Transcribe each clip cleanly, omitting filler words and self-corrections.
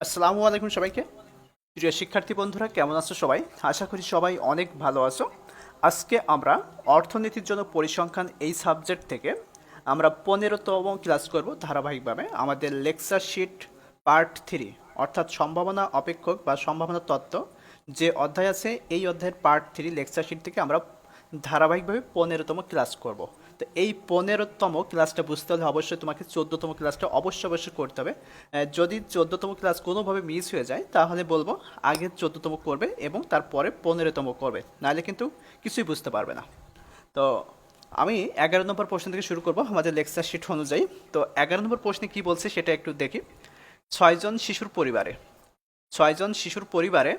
আসসালামু আলাইকুম সবাইকে। প্রিয় শিক্ষার্থী বন্ধুরা, কেমন আছো সবাই? আশা করি সবাই অনেক ভালো আছো। আজকে আমরা অর্থনীতির জন্য পরিসংখ্যান এই সাবজেক্ট থেকে আমরা 15তম ক্লাস করব ধারাবাহিকভাবে। আমাদের লেকচার শিট পার্ট 3 অর্থাৎ সম্ভাবনা অপেক্ষক বা সম্ভাবনা তত্ত্ব যে অধ্যায় আছে, এই অধ্যায়ের পার্ট 3 লেকচার শিট থেকে আমরা ধারাবাহিকভাবে 15তম ক্লাস করব। তো এই 15তম ক্লাসটা বুঝতে হলে অবশ্যই তোমাকে 14তম ক্লাসটা অবশ্যই করতে হবে। যদি 14তম ক্লাস কোনোভাবে মিস হয়ে যায় তাহলে বলবো আগে 14তম করবে এবং তারপরে 15তম করবে, নাহলে কিন্তু কিছুই বুঝতে পারবে না। তো আমি 11 নম্বর প্রশ্ন থেকে শুরু করব আমাদের লেকচার শিট অনুযায়ী। তো 11 নম্বর প্রশ্নে কি বলছে সেটা একটু দেখি। ছয়জন শিশুর পরিবারে ছয়জন শিশুর পরিবারে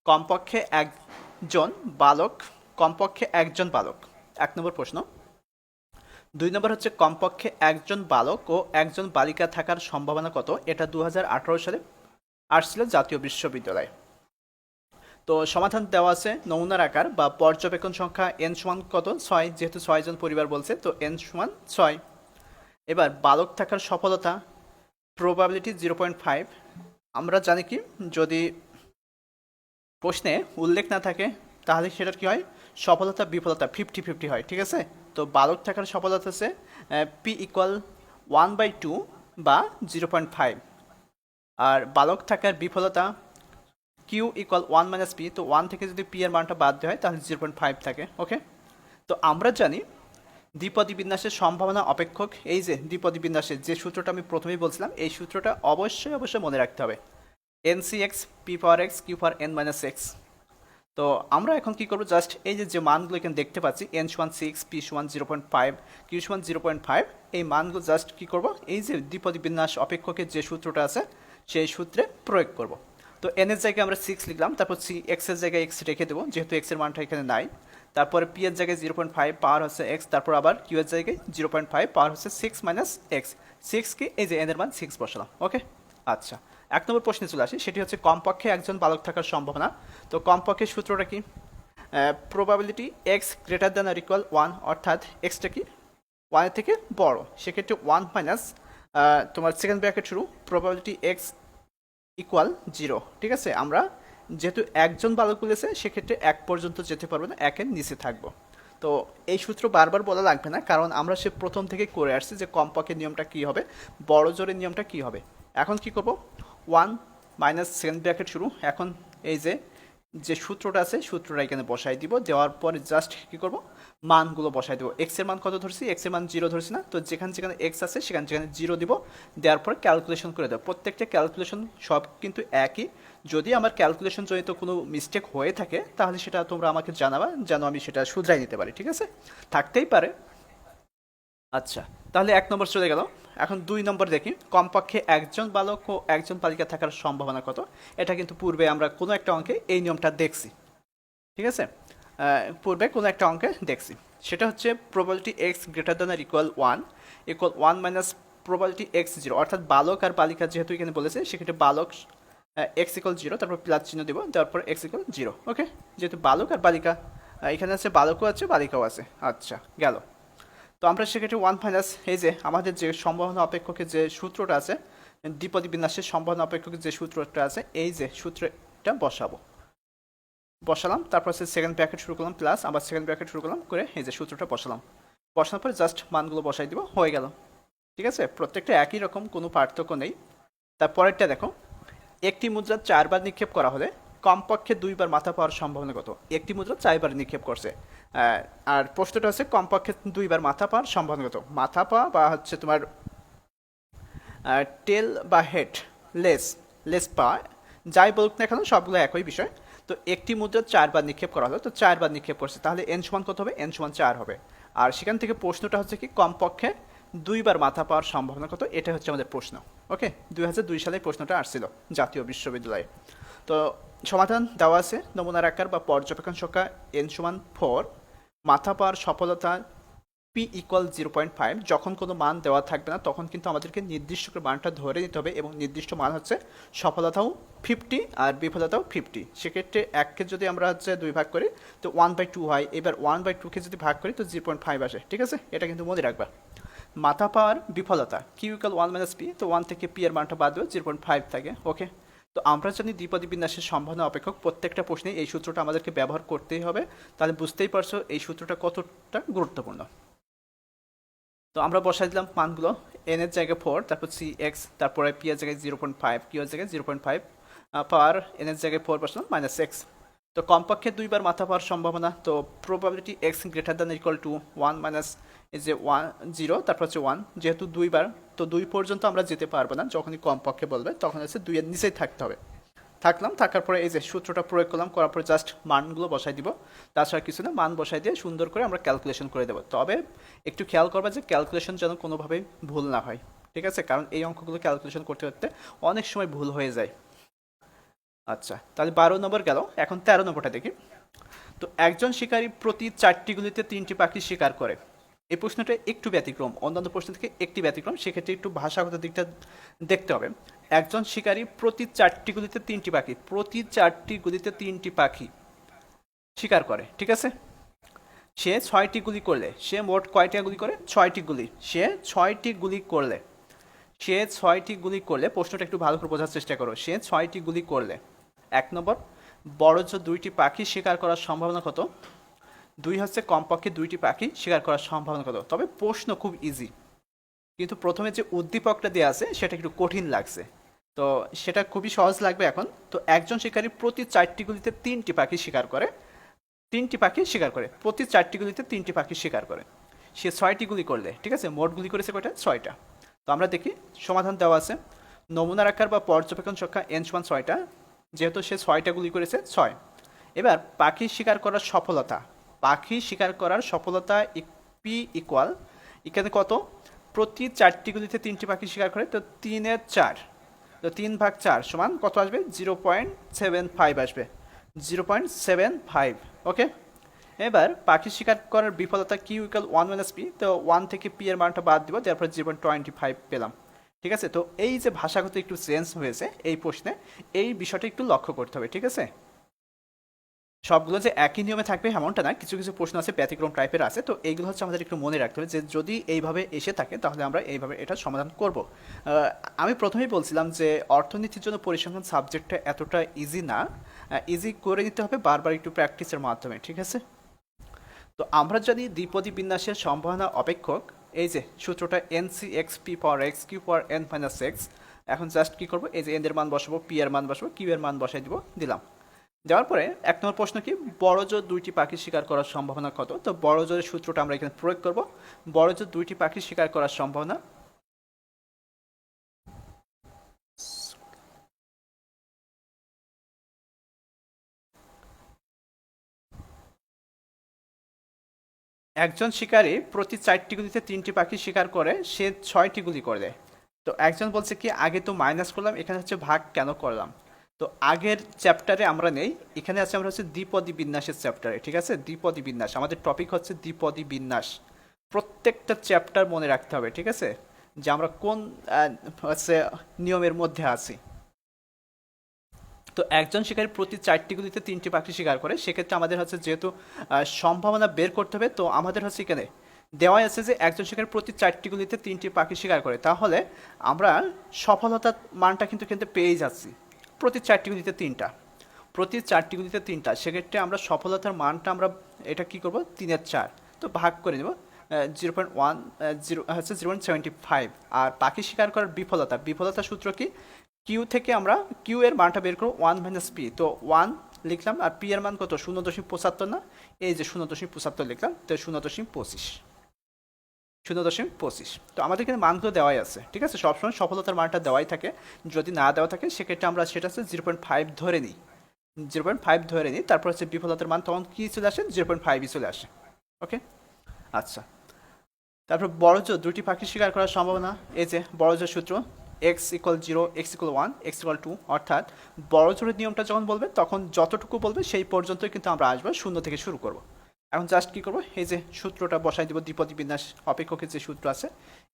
কমপক্ষে একজন বালক কমপক্ষে একজন বালক 1 নম্বর প্রশ্ন। 2 নম্বর হচ্ছে কমপক্ষে একজন বালক ও একজন বালিকা থাকার সম্ভাবনা কত? এটা 2018 সালে আসছিল জাতীয় বিশ্ববিদ্যালয়ে। তো সমাধান দেওয়া আছে নমুনার আকার বা পর্যবেক্ষণ সংখ্যা n সমান কত? 6, যেহেতু 6জন পরিবার বলছে তো n সমান 6। এবার বালক থাকার সফলতা প্রবাবিলিটি 0.5। আমরা জানি কি, যদি প্রশ্নে উল্লেখ না থাকে তাহলে সেটার কি হয়, সফলতা বিফলতা 50-50 হয়, ঠিক আছে? তো বালক থাকার সফলতা হচ্ছে পি ইকুয়াল 1/2 বা 0.5। আর বালক থাকার বিফলতা কিউ ইকুয়াল 1 - পি, তো 1 থেকে যদি পি এর মানটা বাদ দেওয়া হয় তাহলে 0.5 থাকে। ওকে, তো আমরা জানি দ্বিপদী বিন্যাসের সম্ভাবনা অপেক্ষক, এই যে দ্বিপদী বিন্যাসের যে সূত্রটা আমি প্রথমেই বলছিলাম, এই সূত্রটা অবশ্যই মনে রাখতে হবে। এনসিএক্স পি পাওয়ার এক্স কিউ পাওয়ার n-x। তো আমরা এখন কি করবো, জাস্ট এই যে মানগুলো এখানে দেখতে পাচ্ছি, n=6, p=0.5, q=0.5, এই মানগুলো জাস্ট কি করব, এই যে দ্বিপদী বিন্যাস অপেক্ষকের যে সূত্রটা আছে সেই সূত্রে প্রয়োগ করব। তো n এর জায়গায় আমরা 6 লিখলাম, তারপর সি এক্স এর জায়গায় এক্স রেখে দেবো যেহেতু এক্স এর মানটা এখানে নাই। তারপরে পি এর জায়গায় 0.5 পাওয়ার হচ্ছে এক্স, তারপর আবার কিউ এর জায়গায় 0.5 পাওয়ার হচ্ছে 6 - x। 6 কি, এই যে n এর মান 6 বসালাম। ওকে, আচ্ছা, 1 নম্বর প্রশ্নে চলে আসি, সেটি হচ্ছে কমপক্ষে একজন বালক থাকার সম্ভাবনা। তো কমপক্ষে সূত্রটা কি? প্রবাবিলিটি এক্স গ্রেটার দ্যান আর ইকুয়াল 1, অর্থাৎ এক্সটা কি 1 থেকে বড়, সেক্ষেত্রে 1 মাইনাস তোমার সেকেন্ড ব্র্যাকেট শুরু প্রবাবিলিটি এক্স ইকুয়াল 0, ঠিক আছে? আমরা যেহেতু একজন বালক বলেছে সেক্ষেত্রে 1 পর্যন্ত যেতে পারবো না, 1-এর নিচে থাকবো। তো এই সূত্র বারবার বলা লাগবে না, কারণ আমরা সে প্রথম থেকে করে আসছি যে কমপক্ষের নিয়মটা কী হবে, বড় জোরের নিয়মটা কী হবে। এখন কি করব, 1 মাইনাস সেকেন্ড ব্র্যাকেট শুরু, এখন এই যে সূত্রটা আছে সূত্রটা এখানে বসাই দিব, দেওয়ার পরে জাস্ট কি করব, মানগুলো বসাই দেবো। এক্স এর মান কত ধরছি, এক্স এর মান 0 ধরছি না, তো যেখানে যেখানে এক্স আছে সেখানে যেখানে 0 দিব, দেওয়ার পরে ক্যালকুলেশন করে দেবো। প্রত্যেকটা ক্যালকুলেশন সব কিন্তু একই। যদি আমার ক্যালকুলেশন জনিত কোনো মিস্টেক হয়ে থাকে তাহলে সেটা তোমরা আমাকে জানাবা, যেন আমি সেটা শুধরাই নিতে পারি, ঠিক আছে? থাকতেই পারে। আচ্ছা, তাহলে 1 নম্বর চলে গেল। এখন 2 নম্বর দেখি, কমপক্ষে একজন বালক ও একজন বালিকা থাকার সম্ভাবনা কত? এটা কিন্তু পূর্বে আমরা কোনো একটা অঙ্কে এই নিয়মটা দেখছি, ঠিক আছে? পূর্বে কোনো একটা অঙ্কে দেখছি, সেটা হচ্ছে প্রবাবিলিটি এক্স গ্রেটার দ্যান আর ইকুয়াল 1 মাইনাস প্রবাবিলিটি এক্স 0, অর্থাৎ বালক আর বালিকা যেহেতু এখানে বলেছে সেক্ষেত্রে বালক এক্স ইকুয়াল 0, তারপর প্লাস চিহ্ন দেবো, দেওয়ার পর এক্স ইকুয়াল 0। ওকে, যেহেতু বালক আর বালিকা এখানে আছে, বালকও আছে বালিকাও আছে। আচ্ছা, গেল। তো আমরা সেক্ষেত্রে 1 মাইনাস এই যে আমাদের যে সম্ভাবনা অপেক্ষকের যে সূত্রটা আছে, দ্বিপদী বিন্যাসের সম্ভাবনা অপেক্ষকের যে সূত্রটা আছে, এই যে সূত্রটা বসালাম, তারপর হচ্ছে সেকেন্ড ব্র্যাকেট শুরু করলাম প্লাস আবার সেকেন্ড ব্র্যাকেট শুরু করলাম করে এই যে সূত্রটা বসানোর পরে জাস্ট মানগুলো বসাই দিব, হয়ে গেল। ঠিক আছে, প্রত্যেকটা একই রকম, কোনো পার্থক্য নেই। তারপরেরটা দেখো, একটি মুদ্রা 4 বার নিক্ষেপ করা হলে কমপক্ষে 2 বার মাথা পাওয়ার সম্ভাবনা কত? একটি মুদ্রা 4 বার নিক্ষেপ করছে, আর প্রশ্নটা হচ্ছে কমপক্ষে 2 বার মাথা পাওয়ার সম্ভাবনা কত? মাথা পাওয়া বা হচ্ছে তোমার টেল বা হেড, লেস লেস পাওয়া, যাই বলুক না কেন সবগুলো একই বিষয়। তো একটি মুদ্রা 4 বার নিক্ষেপ করা হলো, তো 4 বার নিক্ষেপ করছে, তাহলে n সমান কত হবে? n সমান 4 হবে। আর সেখান থেকে প্রশ্নটা হচ্ছে কি, কমপক্ষে 2 বার মাথা পাওয়ার সম্ভাবনা কত, এটা হচ্ছে আমাদের প্রশ্ন। ওকে, 2002 সালে প্রশ্নটা আসছিল জাতীয় বিশ্ববিদ্যালয়ে। তো সমাধান দেওয়া আছে নমুনার আকার বা পর্যবেক্ষণ সংখ্যা n=4, মাথা পাওয়ার সফলতা পি ইকুয়াল 0.5। যখন কোনো মান দেওয়া থাকবে না তখন কিন্তু আমাদেরকে নির্দিষ্ট করে মানটা ধরে নিতে হবে, এবং নির্দিষ্ট মান হচ্ছে সফলতাও 50 আর বিফলতাও 50। সেক্ষেত্রে 1কে যদি আমরা হচ্ছে 2 ভাগ করি তো 1/2 হয়, এবার 1/2কে যদি ভাগ করি তো 0.5 আসে, ঠিক আছে? এটা কিন্তু মনে রাখবা। মাথা পাওয়ার বিফলতা কিউ ইকুয়াল 1 - পি, তো 1 থেকে পি এর মানটা বাদ দেবো 0.5 থাকে। ওকে, তো আমরা জানি দ্বিপদী বিন্যাসের সম্ভাবনা অপেক্ষক প্রত্যেকটা প্রশ্নে এই সূত্রটা আমাদেরকে ব্যবহার করতেই হবে। তাহলে বুঝতেই পারছো এই সূত্রটা কতটা গুরুত্বপূর্ণ। তো আমরা বসাই দিলাম মানগুলো, এন এর জায়গায় 4, তারপর সি এক্স, তারপরে পি এর জায়গায় 0.5, কিউ এর জায়গায় 0.5, পাওয়ার এন এর জায়গায় 4 বসালাম -x। তো কমপক্ষে দুইবার মাথা পাওয়ার সম্ভাবনা, তো probability x greater than equal to 1 minus এই যে 1 0, তারপর হচ্ছে 1, যেহেতু দুইবার তো 2 পর্যন্ত আমরা যেতে পারবো না, যখনই কমপক্ষে বলবে তখন হচ্ছে 2 এর নিচেই থাকতে হবে। থাকার পরে এই যে সূত্রটা প্রয়োগ করলাম, করার পরে জাস্ট মানগুলো বসাই দিব, তাছাড়া কিছু না, মান বসাই দিয়ে সুন্দর করে আমরা ক্যালকুলেশন করে দেবো। তবে একটু খেয়াল করবা যে ক্যালকুলেশন যেন কোনোভাবেই ভুল না হয়, ঠিক আছে, কারণ এই অঙ্কগুলো ক্যালকুলেশন করতে করতে অনেক সময় ভুল হয়ে যায়। আচ্ছা, তাহলে 12 নম্বর গেল, এখন 13 নম্বরটা দেখি। তো একজন শিকারী প্রতি 4টি গুলিতে 3টি পাখি শিকার করে। এই প্রশ্নটা একটু ব্যতিক্রম, অন্যান্য প্রশ্ন থেকে একটি ব্যতিক্রম, সেক্ষেত্রে একটু ভাষাগত দিকটা দেখতে হবে। একজন শিকারী প্রতি 4টি গুলিতে 3টি পাখি, প্রতি 4টি গুলিতে 3টি পাখি শিকার করে, ঠিক আছে। সে 6টি গুলি করলে, সে মোট কয়টা গুলি করে? 6টি গুলি। সে 6টি গুলি করলে, সে 6টি গুলি করলে, প্রশ্নটা একটু ভালো করে বোঝার চেষ্টা করো। সে 6টি গুলি করলে, 1 নম্বর, বড় জোর 2টি পাখি শিকার করার সম্ভাবনা কত? 2 হচ্ছে কমপক্ষে 2টি পাখি শিকার করার সম্ভাবনা কত? তবে প্রশ্ন খুব ইজি, কিন্তু প্রথমে যে উদ্দীপকটা দেওয়া আছে সেটা একটু কঠিন লাগছে, তো সেটা খুবই সহজ লাগবে এখন। তো একজন শিকারী প্রতি 4টি গুলিতে 3টি পাখি শিকার করে, 3টি পাখি শিকার করে, প্রতি 4টি গুলিতে 3টি পাখি শিকার করে। সে 6টি গুলি করলে, ঠিক আছে, মোট গুলি করেছে কয়টা? 6টা। তো আমরা দেখি সমাধান দেওয়া আছে, নমুনার আকার বা পর্যবেক্ষণ সংখ্যা n সমান 6টা, যেহেতু সে 6টা গুলি করেছে 6। এবার পাখি শিকার করার সফলতা, পাখি শিকার করার সফলতা পি ইকুয়াল, এখানে কত? প্রতি 4টি গুলিতে 3টি পাখি শিকার করে, তো 3 এর 4, তো 3/4 সমান কত আসবে? 0.75 আসবে, 0.75। ওকে, এবার পাখি শিকার করার বিফলতা কিউ ইকুয়াল 1 - পি, তো 1 থেকে পি এর মানটা বাদ দিব, তারপর 0.25 পেলাম, ঠিক আছে। তো এই যে ভাষাগত একটু চেঞ্জ হয়েছে এই প্রশ্নে, এই বিষয়টা একটু লক্ষ্য করতে হবে, ঠিক আছে। সবগুলো যে একই নিয়মে থাকবে এমনটা না, কিছু কিছু প্রশ্ন আছে ব্যতিক্রম টাইপের আছে, তো এইগুলো হচ্ছে আমাদের একটু মনে রাখতে হবে যে যদি এইভাবে এসে থাকে তাহলে আমরা এইভাবে এটা সমাধান করব। আমি প্রথমেই বলছিলাম যে অর্থনীতির জন্য পরিসংখ্যান সাবজেক্টটা এতটা ইজি না, ইজি করে নিতে হবে বারবার একটু প্র্যাকটিসের মাধ্যমে, ঠিক আছে। তো আমরা জানি দ্বিপদী বিন্যাসের সম্ভাবনা অপেক্ষক, এই যে সূত্রটা NC(x(p) পাওয়ার x কিউ পাওয়ার n - x। এখন জাস্ট কি করব, এই যে n এর মান বসাবো, p এর মান বসাবো, q এর মান বসাই দিব, দিলাম। দেওয়ার পরে 1 নম্বর প্রশ্ন কি, বড় জোর 2টি পাখি শিকার করার সম্ভাবনা কত? তো বড় জোরের সূত্রটা আমরা এখানে প্রয়োগ করব। বড় জোর 2টি পাখি শিকার করার সম্ভাবনা, একজন শিকারী প্রতি 4টি গুলিতে 3টি পাখি শিকার করে, সে 6টি গুলি করে। তো একজন বলছে কি, আগে তো মাইনাস করলাম, এখানে হচ্ছে ভাগ কেন করলাম? তো আগের চ্যাপ্টারে আমরা নেই, এখানে আছে আমরা হচ্ছে দ্বিপদী বিন্যাসের চ্যাপ্টারে, ঠিক আছে। দ্বিপদী বিন্যাস, আমাদের টপিক হচ্ছে দ্বিপদী বিন্যাস। প্রত্যেকটা চ্যাপ্টার মনে রাখতে হবে, ঠিক আছে, যে আমরা কোন হচ্ছে নিয়মের মধ্যে আছি। তো একজন শিকারী প্রতি 4টি গুলিতে 3টি পাখি শিকার করে, সেক্ষেত্রে আমাদের হচ্ছে যেহেতু সম্ভাবনা বের করতে হবে, তো আমাদের হচ্ছে এখানে দেওয়াই আছে যে একজন শিকারী প্রতি 4টি গুলিতে 3টি পাখি শিকার করে, তাহলে আমরা সফলতার মানটা কিন্তু পেয়েই যাচ্ছি। প্রতি 4টি গুলিতে 3টা, প্রতি 4টি গুলিতে 3টা, সেক্ষেত্রে আমরা সফলতার মানটা আমরা এটা কি করব, 3 এর 4, তো ভাগ করে নেব 0.10 হচ্ছে 0.75। আর পাখি শিকার করার বিফলতা সূত্র কি, কিউ থেকে আমরা কিউ এর মানটা বের করব 1 - পি, তো 1 লিখলাম, আর পি এর মান কত? 0.75 না, এই যে 0.75 লিখলাম, তো 0.25, 0.25। তো আমাদের এখানে মানগুলো দেওয়াই আছে, ঠিক আছে, সবসময় সফলতার মানটা দেওয়াই থাকে। যদি না দেওয়া থাকে সেক্ষেত্রে আমরা সেটা হচ্ছে 0.5 ধরে নিই, 0.5 ধরে নিই, তারপর হচ্ছে বিফলতার মান তখন কি চলে আসে? 0.5ই চলে আসে। ওকে, আচ্ছা, তারপর বড় জোর 2টি পাখি শিকার করার সম্ভাবনা, এই যে বড় জোর সূত্র x = 0, x = 1, x = 2, অর্থাৎ বড় জোরের নিয়মটা যখন বলবে তখন যতটুকু বলবে সেই পর্যন্তই কিন্তু আমরা আসবো, শূন্য থেকে শুরু করব। এখন জাস্ট কি করব, এই যে সূত্রটা বসাই দেবো, দ্বিপদী বিন্যাস অপেক্ষকের যে সূত্র আছে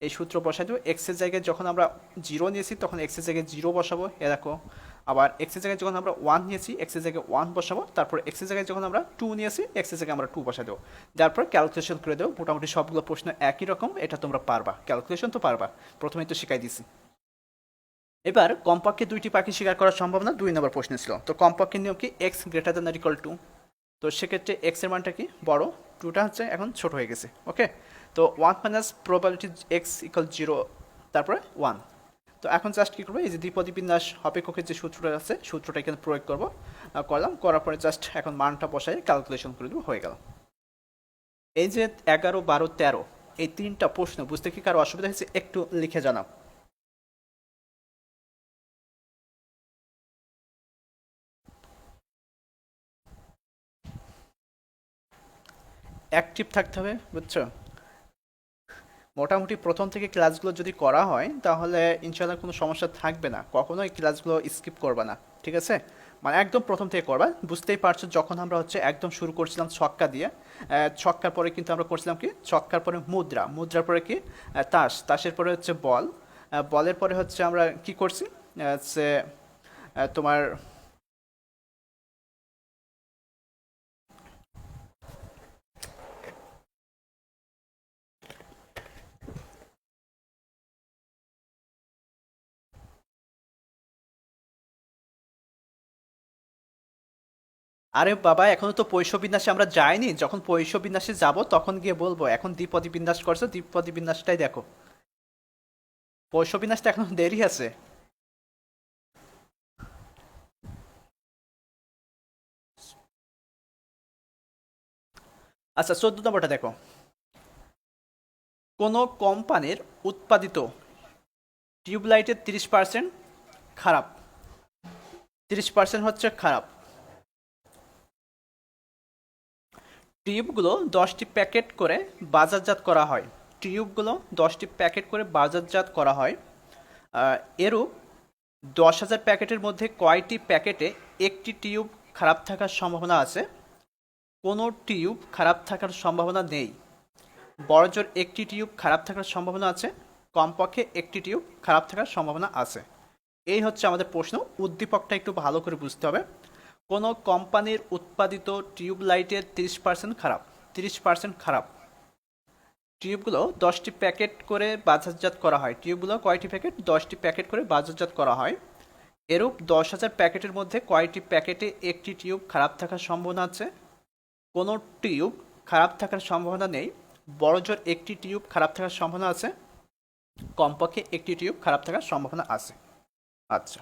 এই সূত্র বসাই দেবো। x এর জায়গায় যখন আমরা 0 নিয়েছি তখন x এর জায়গায় 0 বসাবো, এ দেখো। আবার এক্সের জায়গায় যখন আমরা 1 নিয়েছি এক্সের জায়গায় 1 বসাবো, তারপর এক্সের জায়গায় যখন আমরা 2 নিয়েছি এক্সের জায়গায় আমরা 2 বসা দেবো, তারপর ক্যালকুলেশন করে দেবো। মোটামুটি সবগুলো প্রশ্ন একই রকম, এটা তোমরা পারবা, ক্যালকুলেশন তো পারবা, প্রথমেই তো শিখাই দিছি। এবার কমপক্ষে 2টি পাখি শিকার করার সম্ভাবনা 2 নম্বর প্রশ্ন ছিল। তো কমপক্ষে নিয়ম কি, x greater than or equal to, তো সেক্ষেত্রে এক্স এর মানটা কি বড়, 2টা হচ্ছে এখন ছোট হয়ে গেছে। ওকে, তো 1 মাইনাস প্রবাবিলিটি এক্স ইকুয়াল 0, তারপরে 1। তো এখন জাস্ট কী করবো, এই যে দ্বিপদী বিন্যাস অপেক্ষকের যে সূত্রটা আছে সূত্রটা এখানে প্রয়োগ করবো, করলাম, করার পরে জাস্ট এখন মানটা বসাই ক্যালকুলেশন করে দেবো, হয়ে গেল। এই যে 11, 12, 13 এই 3টা প্রশ্ন বুঝতে কি কারো অসুবিধা হয়েছে একটু লিখে জানাও। অ্যাক্টিভ থাকতে হবে, বুঝছো? মোটামুটি প্রথম থেকে ক্লাসগুলো যদি করা হয় তাহলে ইনশাআল্লাহ কোনো সমস্যা থাকবে না, কখনোই ক্লাসগুলো স্কিপ করবে না, ঠিক আছে? মানে একদম প্রথম থেকে করবা। বুঝতেই পারছো যখন আমরা হচ্ছে একদম শুরু করছিলাম ছক্কা দিয়ে, ছক্কার পরে কিন্তু আমরা করছিলাম কি, ছক্কার পরে মুদ্রা, মুদ্রার পরে কি তাস, তাসের পরে হচ্ছে বল, বলের পরে হচ্ছে আমরা কি করছি, হচ্ছে তোমার আরে বাবা এখনো তো পৈশ বিন্যাসে আমরা যাইনি, যখন পৈশ বিন্যাসে যাব তখন গিয়ে বলবো, এখন দ্বিপদী বিন্যাস করছো, দ্বিপদী বিন্যাসটাই দেখো, পৈশ বিন্যাসটা এখনো দেরি আছে। আচ্ছা 14 নম্বরটা দেখো, কোনো কোম্পানির উৎপাদিত টিউবলাইটের 30% খারাপ, 30% হচ্ছে খারাপ, টিউবগুলো 10টি প্যাকেট করে বাজারজাত করা হয়, টিউবগুলো 10টি প্যাকেট করে বাজারজাত করা হয়, এরূপ 10,000 প্যাকেটের মধ্যে কয়টি প্যাকেটে একটি টিউব খারাপ থাকার সম্ভাবনা আছে? কোনো টিউব খারাপ থাকার সম্ভাবনা নেই, বড়জোর একটি টিউব খারাপ থাকার সম্ভাবনা আছে, কমপক্ষে একটি টিউব খারাপ থাকার সম্ভাবনা আছে। এই হচ্ছে আমাদের প্রশ্ন, উদ্দীপকটা একটু ভালো করে বুঝতে হবে। কোনো কোম্পানির উৎপাদিত টিউব লাইটের 30% খারাপ, 30% খারাপ, টিউবগুলো 10টি প্যাকেট করে বাজারজাত করা হয়, টিউবগুলো কয়টি প্যাকেট, 10টি প্যাকেট করে বাজারজাত করা হয়, এরূপ 10,000 প্যাকেটের মধ্যে কয়টি প্যাকেটে একটি টিউব খারাপ থাকার সম্ভাবনা আছে? কোনো টিউব খারাপ থাকার সম্ভাবনা নেই, বড়জোর একটি টিউব খারাপ থাকার সম্ভাবনা আছে, কমপক্ষে একটি টিউব খারাপ থাকার সম্ভাবনা আছে। আচ্ছা,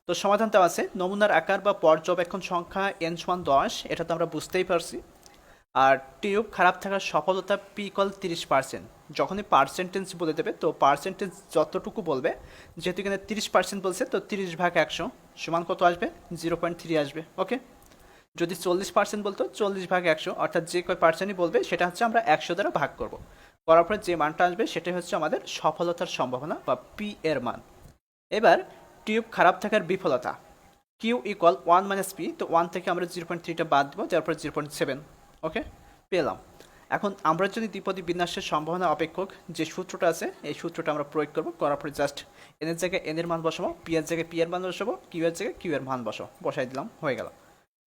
তো সমাধানটা আছে, নমুনার আকার বা পর্যবেক্ষণ সংখ্যা n=10, এটা তো আমরা বুঝতেই পারছি। আর টিউব খারাপ থাকার সফলতা p = 30%, যখনই পার্সেন্টেজ বলে দেবে তো পার্সেন্টেজ যতটুকু বলবে, যেহেতু এখানে 30% বলছে তো 30/100 সমান কত আসবে, 0.3 আসবে। ওকে, যদি 40% বলতো 40/100, অর্থাৎ যে কয় পার্সেন্টই বলবে সেটা হচ্ছে আমরা 100 দ্বারা ভাগ করব, করার পরে যে মানটা আসবে সেটাই হচ্ছে আমাদের সফলতার সম্ভাবনা বা পি এর মান। এবার টিউব খারাপ থাকার বিফলতা, কিউ ইকুয়াল 1 - পি, তো 1 থেকে আমরা 0.3টা বাদ দেবো, তারপর 0.7। ওকে, পেলাম। এখন আমরা যদি দ্বিপদী বিন্যাসের সম্ভাবনা অপেক্ষক যে সূত্রটা আছে এই সূত্রটা আমরা প্রয়োগ করব, করার পরে জাস্ট এন এর জায়গায় এন এর মান বসাবো, পি এর জায়গায় পি এর মান বসাবো, কিউ এর জায়গায় কিউ এর মান বসাই দিলাম, হয়ে গেল।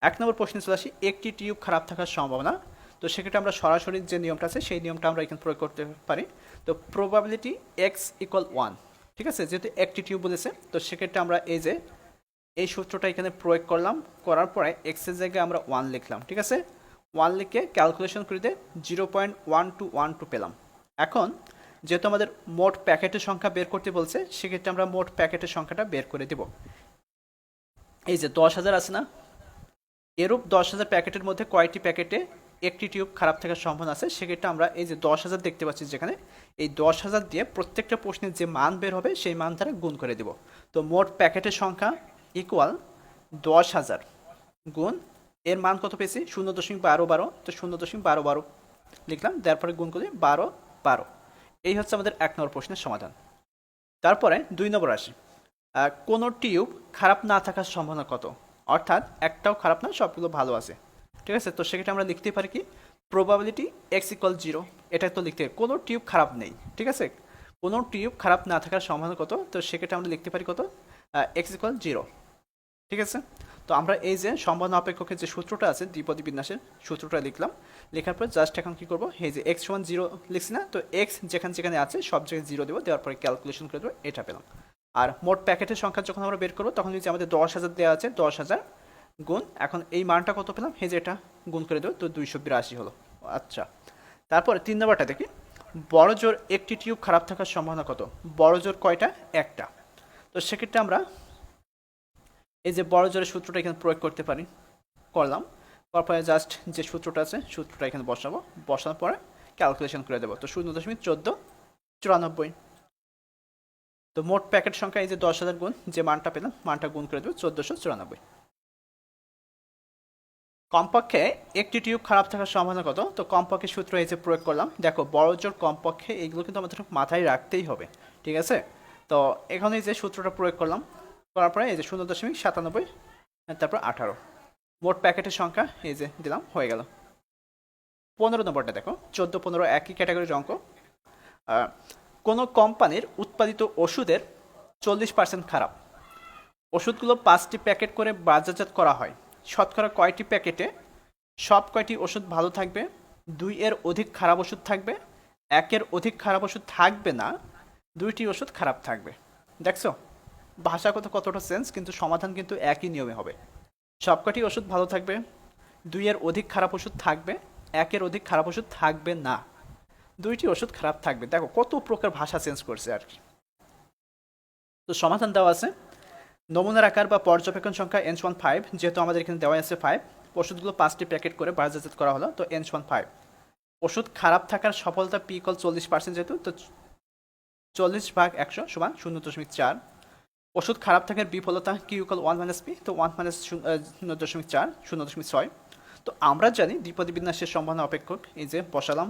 1 নম্বর প্রশ্নে চলে আসি, একটি টিউব খারাপ থাকার সম্ভাবনা। তো সেক্ষেত্রে আমরা সরাসরি যে নিয়মটা আছে সেই নিয়মটা আমরা এখানে প্রয়োগ করতে পারি। তো প্রবাবিলিটি এক্স ইকুয়াল 1, ঠিক আছে, যেহেতু একটি টিউব বলেছে তো সেক্ষেত্রে আমরা এই যে এই সূত্রটা এখানে প্রয়োগ করলাম, করার পরে এক্সের জায়গায় আমরা 1 লিখলাম, ঠিক আছে, 1 লিখে ক্যালকুলেশন করে দিয়ে 0.1212 পেলাম। এখন যেহেতু আমাদের মোট প্যাকেটের সংখ্যা বের করতে বলছে সেক্ষেত্রে আমরা মোট প্যাকেটের সংখ্যাটা বের করে দেব। এই যে 10,000 আছে না, এরূপ 10,000 প্যাকেটের মধ্যে কয়টি প্যাকেটে একটি টিউব খারাপ থাকার সম্ভাবনা আছে, সেক্ষেত্রে আমরা এই যে 10,000 দেখতে পাচ্ছি যেখানে, এই 10,000 দিয়ে প্রত্যেকটা প্রশ্নের যে মান বের হবে সেই মান দ্বারা গুণ করে দেব। তো মোট প্যাকেটের সংখ্যা ইকুয়াল 10,000 গুণ এর মান কত পেয়েছি, 0.1212, তো 0.1212 লিখলাম, তারপরে গুণ করে 12 এই হচ্ছে আমাদের 1 নম্বর প্রশ্নের সমাধান। তারপরে 2 নম্বর আসি, কোনো টিউব খারাপ না থাকার সম্ভাবনা কত, অর্থাৎ একটাও খারাপ না, সবগুলো ভালো আছে, ঠিক আছে, তো সেক্ষেত্রে আমরা লিখতে পারি কি, প্রবাবিলিটি এক্স ইকুয়াল 0, এটা তো লিখতে হবে, কোনো টিউব খারাপ নেই, ঠিক আছে, কোনো টিউব খারাপ না থাকার সম্ভাবনা কত, তো সেক্ষেত্রে আমরা লিখতে পারি কত, এক্স ইকুয়াল 0। ঠিক আছে। তো আমরা এই যে সম্ভাবনা অপেক্ষকের যে সূত্রটা আছে দ্বিপদী বিন্যাসের সূত্রটা লিখলাম, লেখার পর জাস্ট এখন কি করবো, এই যে এক্স সমান জিরো লিখছি না, তো এক্স যেখানে যেখানে আছে সব জায়গায় জিরো দেবো, দেওয়ার পরে ক্যালকুলেশন করে দেবো, এটা পেলাম। আর মোট প্যাকেটের সংখ্যা যখন আমরা বের করবো তখন যদি আমাদের 10,000 দেওয়া আছে, 10,000 গুণ এখন এই মানটা কত পেলাম, এই যে এটা গুণ করে দেবো, তো 282 হলো। আচ্ছা, তারপরে 3 নম্বরটা দেখি, বড় জোর একটি টিউব খারাপ থাকার সম্ভাবনা কত। বড় জোর কয়টা, একটা। তো সেক্ষেত্রে আমরা এই যে বড় জোরের সূত্রটা এখানে প্রয়োগ করতে পারি, করলাম। তারপরে জাস্ট যে সূত্রটা আছে সূত্রটা এখানে বসাবো, বসানোর পরে ক্যালকুলেশন করে দেবো, তো 0.1494। তো মোট প্যাকেট সংখ্যা এই যে 10,000 গুণ যে মানটা পেলাম, মানটা গুণ করে দেবো 1494। কমপক্ষে একটি টিউব খারাপ থাকার সম্ভাবনা কত, তো কমপক্ষে সূত্র এই যে প্রয়োগ করলাম। দেখো বড় জোর কমপক্ষে এইগুলো কিন্তু আমাদের মাথায় রাখতেই হবে, ঠিক আছে। তো এখানে এই যে সূত্রটা প্রয়োগ করলাম, করার পরে এই যে 0.97, তারপর 18 মোট প্যাকেটের সংখ্যা এই যে দিলাম, হয়ে গেল। 15 নম্বরটা দেখো, 14-15 একই ক্যাটাগরির অঙ্ক। কোনো কোম্পানির উৎপাদিত ওষুধের 40% খারাপ। ওষুধগুলো 5টি প্যাকেট করে বাজারজাত করা হয়, শতকরা কয়টি প্যাকেটে সব কয়টি ওষুধ ভালো থাকবে, 2 এর অধিক খারাপ ওষুধ থাকবে, 1 এর অধিক খারাপ ওষুধ থাকবে না, 2টি ওষুধ খারাপ থাকবে। দেখছো ভাষাগত কতটা সেন্স, কিন্তু সমাধান কিন্তু একই নিয়মে হবে। সবকটি ওষুধ ভালো থাকবে, 2 এর অধিক খারাপ ওষুধ থাকবে, 1 এর অধিক খারাপ ওষুধ থাকবে না, 2টি ওষুধ খারাপ থাকবে। দেখো কত প্রকার ভাষা চেঞ্জ করছে আর কি। তো সমাধান দেওয়া আছে, নমুনার আকার বা পর্যবেক্ষণ সংখ্যা N=5, যেহেতু আমাদের এখানে দেওয়া আছে 5, ওষুধগুলো 5টি প্যাকেট করে বাজারজাত করা হলো, তো N=5। ওষুধ খারাপ থাকার সফলতা P=40%, যেহেতু তো 40/100 সমান 0.4। ওষুধ খারাপ থাকার বিফলতা Q=1 - P, তো 1 - 0.4 0.6। তো আমরা জানি দ্বিপদী বিন্যাসের সম্ভাবনা অপেক্ষক, এই যে বসালাম,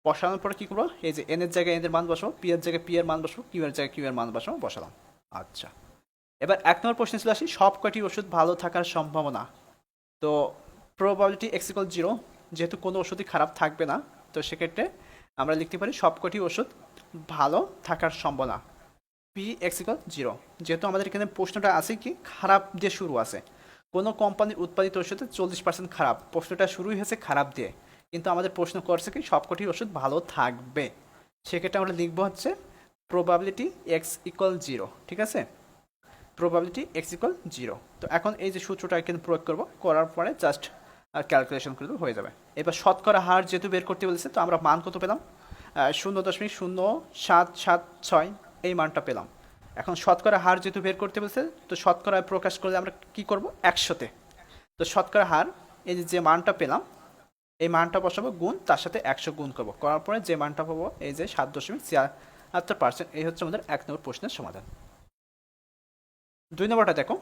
বসানোর পরে কী করবো, এই যে এন এর জায়গায় এন এর মান বসাবো, পি এর জায়গায় পি এর মান বসাবো, কিউ এর জায়গায় কিউ এর মান বসাবো, বসালাম। আচ্ছা, এবার 1 নম্বর প্রশ্নে চলে আসি, সব কয়টি ওষুধ ভালো থাকার সম্ভাবনা। তো প্রবাবিলিটি x=0, যেহেতু কোনো ওষুধই খারাপ থাকবে না, তো সেক্ষেত্রে আমরা লিখতে পারি সবকটি ওষুধ ভালো থাকার সম্ভাবনা P=0। যেহেতু আমাদের এখানে প্রশ্নটা আছে কি, খারাপ দিয়ে শুরু আছে, কোনো কোম্পানির উৎপাদিত ওষুধে 40% খারাপ, প্রশ্নটা শুরুই হয়েছে খারাপ দিয়ে, কিন্তু আমাদের প্রশ্ন করছে কি সবকটি ওষুধ ভালো থাকবে। সেক্ষেত্রে আমরা লিখবো হচ্ছে প্রবাবিলিটি x=0, ঠিক আছে, প্রবাবিলিটি x=0। তো এখন এই যে সূত্রটা এখানে প্রয়োগ করব, করার পরে জাস্ট ক্যালকুলেশন করে দেবো, হয়ে যাবে। এবার শতকরা হার যেহেতু বের করতে বলেছে, তো আমরা মান কত পেলাম, 0.0776 এই মানটা পেলাম। এখন শতকরা হার যেহেতু বের করতে বলছে, তো শতকরায় প্রকাশ করলে আমরা কি করব, 100-তে। তো শতকরা হার এই যে মানটা পেলাম, এই মানটা বসাবো গুণ, তার সাথে 100 গুণ করবো, করার পরে যে মানটা পাবো এই যে 7.74%। এই হচ্ছে আমাদের 1 নম্বর প্রশ্নের সমাধান। 2 নম্বরটা দেখো,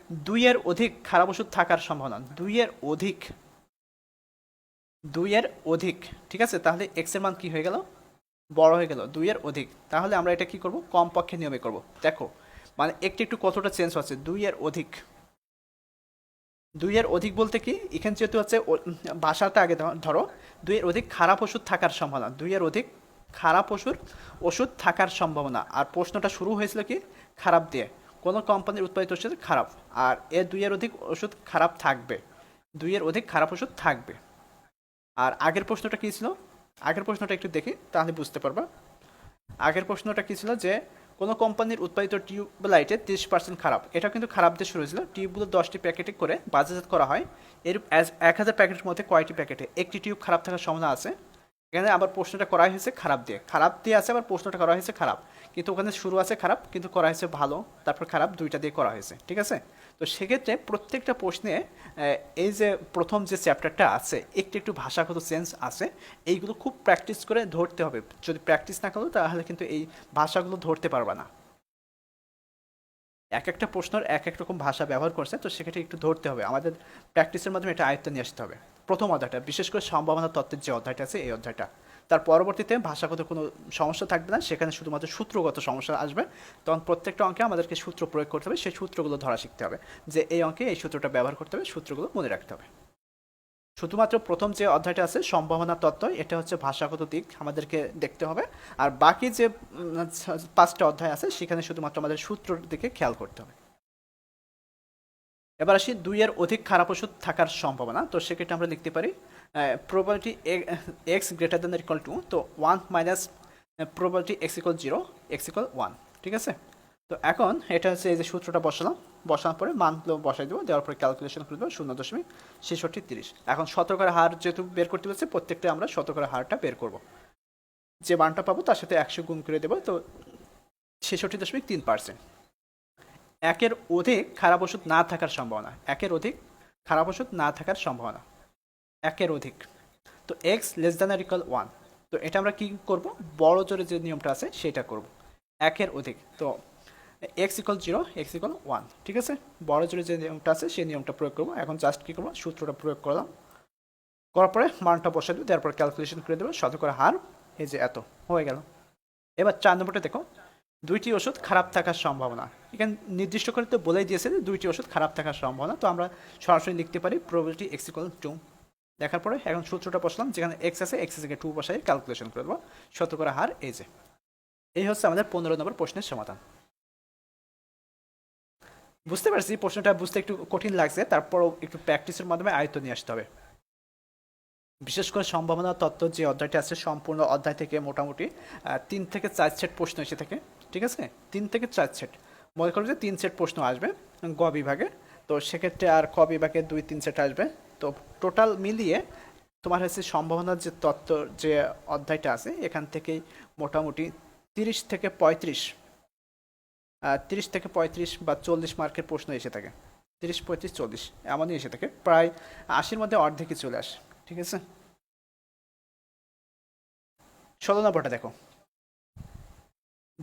2 এর অধিক খারাপ ওষুধ থাকার সম্ভাবনা, 2 এর অধিক, 2 এর অধিক, ঠিক আছে। তাহলে এক্স এর মান কি হয়ে গেল, বড় হয়ে গেল, 2 এর অধিক। তাহলে আমরা এটা কি করব, কমপক্ষে নিয়মে করব। দেখো মানে একটু একটু কতটা চেঞ্জ হচ্ছে, 2 এর অধিক, 2 এর অধিক বলতে কি, এখানে যেহেতু হচ্ছে ভাষাটা আগে ধরো, 2 এর অধিক খারাপ ওষুধ থাকার সম্ভাবনা, 2 এর অধিক খারাপ ওষুধ থাকার সম্ভাবনা। আর প্রশ্নটা শুরু হয়েছিল কি খারাপ দিয়ে, কোনো কোম্পানির উৎপাদিত ওষুধ খারাপ, আর 2 এর অধিক ওষুধ খারাপ থাকবে, 2 এর অধিক খারাপ ওষুধ থাকবে। আর আগের প্রশ্নটা কী ছিল, আগের প্রশ্নটা একটু দেখি তাহলে বুঝতে পারবা। আগের প্রশ্নটা কী ছিল, যে কোনো কোম্পানির উৎপাদিত টিউবলাইটে 30% খারাপ, এটা কিন্তু খারাপ দিয়ে শুরু হয়েছিল। টিউবগুলো 10টি প্যাকেটে করে বাজারজাত করা হয়, এর 1000 প্যাকেটের মধ্যে কয়টি প্যাকেটে একটি টিউব খারাপ থাকার সম্ভাবনা আছে। এখানে আবার প্রশ্নটা করা হয়েছে খারাপ দিয়ে আছে, আবার প্রশ্নটা করা হয়েছে খারাপ, কিন্তু ওখানে শুরু আছে খারাপ, কিন্তু করা হয়েছে ভালো, তারপর খারাপ, দুইটা দিয়ে করা হয়েছে, ঠিক আছে। তো সেক্ষেত্রে প্রত্যেকটা প্রশ্নে এই যে প্রথম যে চ্যাপ্টারটা আছে একটু একটু ভাষাগত সেন্স আছে, এইগুলো খুব প্র্যাকটিস করে ধরতে হবে। যদি প্র্যাকটিস না করো তাহলে কিন্তু এই ভাষাগুলো ধরতে পারবে না। এক একটা প্রশ্নের এক এক রকম ভাষা ব্যবহার করছে, তো সেক্ষেত্রে একটু ধরতে হবে, আমাদের প্র্যাকটিসের মাধ্যমে এটা আয়ত্তে নিয়ে আসতে হবে। প্রথম অধ্যায়টা, বিশেষ করে সম্ভাবনা তত্ত্বের যে অধ্যায়টা আছে এই অধ্যায়টা, তার পরবর্তীতে ভাষাগত কোনো সমস্যা থাকবে না, সেখানে শুধুমাত্র সূত্রগত সমস্যা আসবে। তখন প্রত্যেকটা অঙ্কে আমাদেরকে সূত্র প্রয়োগ করতে হবে, সেই সূত্রগুলো ধরা শিখতে হবে, যে এই অঙ্কে এই সূত্রটা ব্যবহার করতে হবে, সূত্রগুলো মনে রাখতে হবে। শুধুমাত্র প্রথম যে অধ্যায়টা আছে সম্ভাবনা তত্ত্ব, এটা হচ্ছে ভাষাগত দিক আমাদেরকে দেখতে হবে। আর বাকি যে 5টা অধ্যায় আছে সেখানে শুধুমাত্র আমাদের সূত্রের দিকে খেয়াল করতে হবে। এবার আসি 2-এর অধিক খারাপ ওষুধ থাকার সম্ভাবনা। তো সেক্ষেত্রে আমরা লিখতে পারি probability x greater than equal to, তো 1 minus probability x equal 0, x equal 1। ঠিক আছে, তো এখন এটা হচ্ছে এই যে সূত্রটা বসানোর পরে মানগুলো বসাই দেবো, দেওয়ার পরে ক্যালকুলেশন করে দেবো 0.6630। এখন শতকরা হার যেহেতু বের করতে বলছে, প্রত্যেকটা আমরা শতকরা হারটা বের করব। যে মানটা পাবো তার সাথে 100 গুণ করে দেবো, তো 66.3%। একের অধিক খারাপ ওষুধ না থাকার সম্ভাবনা, একের অধিক খারাপ ওষুধ না থাকার সম্ভাবনা, একের অধিক। তো এক্স লেস দ্যান আর ইকুয়াল 1, তো এটা আমরা কি করব, বড় জোরে যে নিয়মটা আছে সেটা করব। একের অধিক, তো এক্স ইকুয়াল 0, এক্স ইকুয়াল 1। ঠিক আছে, বড় জোরে যে নিয়মটা আছে সেই নিয়মটা প্রয়োগ করবো। এখন জাস্ট কী করবো, সূত্রটা প্রয়োগ করলাম, করার পরে মানটা বসে দেবো, তারপর ক্যালকুলেশন করে দেবো, শতকরা হার এই যে এত হয়ে গেল। এবার 4 নম্বরটা দেখো, 2টি ওষুধ খারাপ থাকার সম্ভাবনা। এখানে নির্দিষ্ট করে তো বলেই দিয়েছে যে 2টি ওষুধ খারাপ থাকার সম্ভাবনা, তো আমরা সরাসরি লিখতে পারি প্রবাবিলিটি এক্স ইকুয়াল 2। দেখার পরে এখন সূত্রটা বসলাম, যেখানে এক্স আছে এক্স থেকে 2 বসাই ক্যালকুলেশন করে দেবো, শতকরা হার এই যে। এই হচ্ছে আমাদের 15 নম্বর প্রশ্নের সমাধান। বুঝতে পারছি প্রশ্নটা বুঝতে একটু কঠিন লাগছে, তারপরও একটু প্র্যাকটিসের মাধ্যমে আয়ত্ত নিয়ে আসতে হবে। বিশেষ করে সম্ভাবনা তত্ত্ব যে অধ্যায়টা আছে, সম্পূর্ণ অধ্যায় থেকে মোটামুটি 3 থেকে 4 সেট প্রশ্ন এসে থাকে। ঠিক আছে, 3 থেকে 4 সেট, মনে করো যে 3 সেট প্রশ্ন আসবে গ বিভাগে, তো সেক্ষেত্রে আর ক বিভাগে 2-3 সেট আসবে। তো টোটাল মিলিয়ে তোমার হচ্ছে সম্ভাবনার যে তত্ত্ব যে অধ্যায়টা আছে, এখান থেকেই মোটামুটি 30 থেকে 35 বা 40 মার্কের প্রশ্ন এসে থাকে। 30, 35, 40 এমনই এসে থাকে, প্রায় 80-র মধ্যে অর্ধেকই চলে আসে। ঠিক আছে, 16 নম্বরটা দেখো,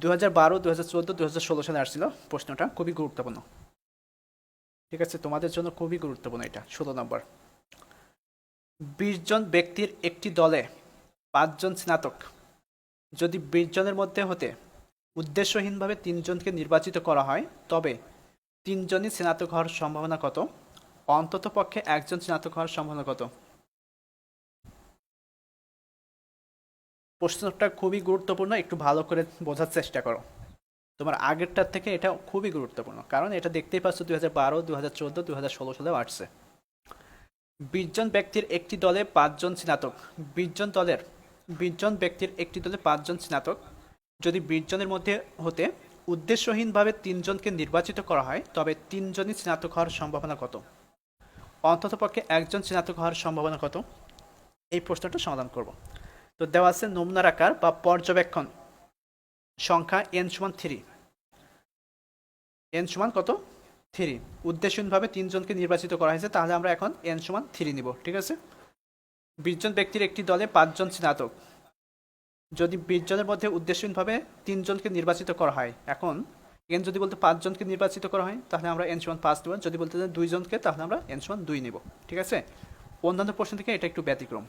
2012, 2014, 2016 সালে আসছিল প্রশ্নটা, খুবই গুরুত্বপূর্ণ। ঠিক আছে, তোমাদের জন্য খুবই গুরুত্বপূর্ণ এটা। 16 নম্বর, 20 জন ব্যক্তির একটি দলে 5 জন স্নাতক, যদি 20 জনের মধ্যে হতে উদ্দেশ্যহীনভাবে 3 জনকে নির্বাচিত করা হয়, তবে 3 জনই স্নাতক হওয়ার সম্ভাবনা কত? অন্তত পক্ষে 1 জন স্নাতক হওয়ার সম্ভাবনা কত? প্রশ্নটা খুবই গুরুত্বপূর্ণ, একটু ভালো করে বোঝার চেষ্টা করো। তোমার আগেরটার থেকে এটা খুবই গুরুত্বপূর্ণ, কারণ এটা দেখতেই পাচ্ছ 2012, 2014, 2016 সালেও আসছে। 20 জন ব্যক্তির একটি দলে 5 জন স্নাতক, 20 জন ব্যক্তির একটি দলে 5 জন স্নাতক, যদি 20 জনের মধ্যে হতে উদ্দেশ্যহীনভাবে 3 জনকে নির্বাচিত করা হয়, তবে 3 জনই স্নাতক হওয়ার সম্ভাবনা কত? অন্তত পক্ষে 1 জন স্নাতক হওয়ার সম্ভাবনা কত? এই প্রশ্নটা সমাধান করব। তো দেওয়া আছে নমুনার আকার বা পর্যবেক্ষণ সংখ্যা n সমান 3, n সমান কত? 3। উদ্দেশ্যহীনভাবে 3 জনকে নির্বাচিত করা হয়েছে, তাহলে আমরা এখন n সমান 3 নিব। ঠিক আছে, 20 জন ব্যক্তির একটি দলে 5 জন স্নাতক, যদি 20 জনের মধ্যে উদ্দেশ্যহীনভাবে 3 জনকে নির্বাচিত করা হয়, এখন n যদি বলতে 5 জনকে নির্বাচিত করা হয়, তাহলে আমরা n সমান 5 নেব। যদি বলতে 2 জনকে, তাহলে আমরা n সমান 2 নেব। ঠিক আছে, অন্যান্য প্রশ্ন থেকে এটা একটু ব্যতিক্রম।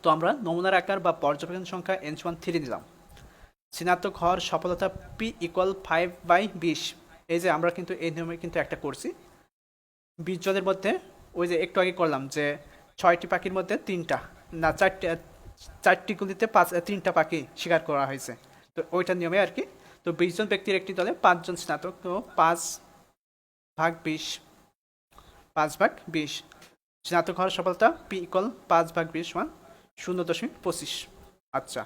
তো আমরা নমুনার আকার বা পর্যবেক্ষণ সংখ্যা n সমান 3 নিলাম। স্নাতক হওয়ার সফলতা p ইকুয়াল 5/20। এই যে আমরা কিন্তু এই নিয়মে কিন্তু একটা করছি, 20 জনের মধ্যে ওই যে একটু আগে করলাম যে 6টি পাখির মধ্যে 3টা না 4টি গুলিতে 3টা পাখি শিকার করা হয়েছে, তো ওইটার নিয়মে আর কি। তো 20 জন ব্যক্তির একটি দলে 5 জন স্নাতক, তো 5/20, 5/20 স্নাতক হওয়ার সফলতা p ইকুয়াল 5/20 সমান 0.25। আচ্ছা,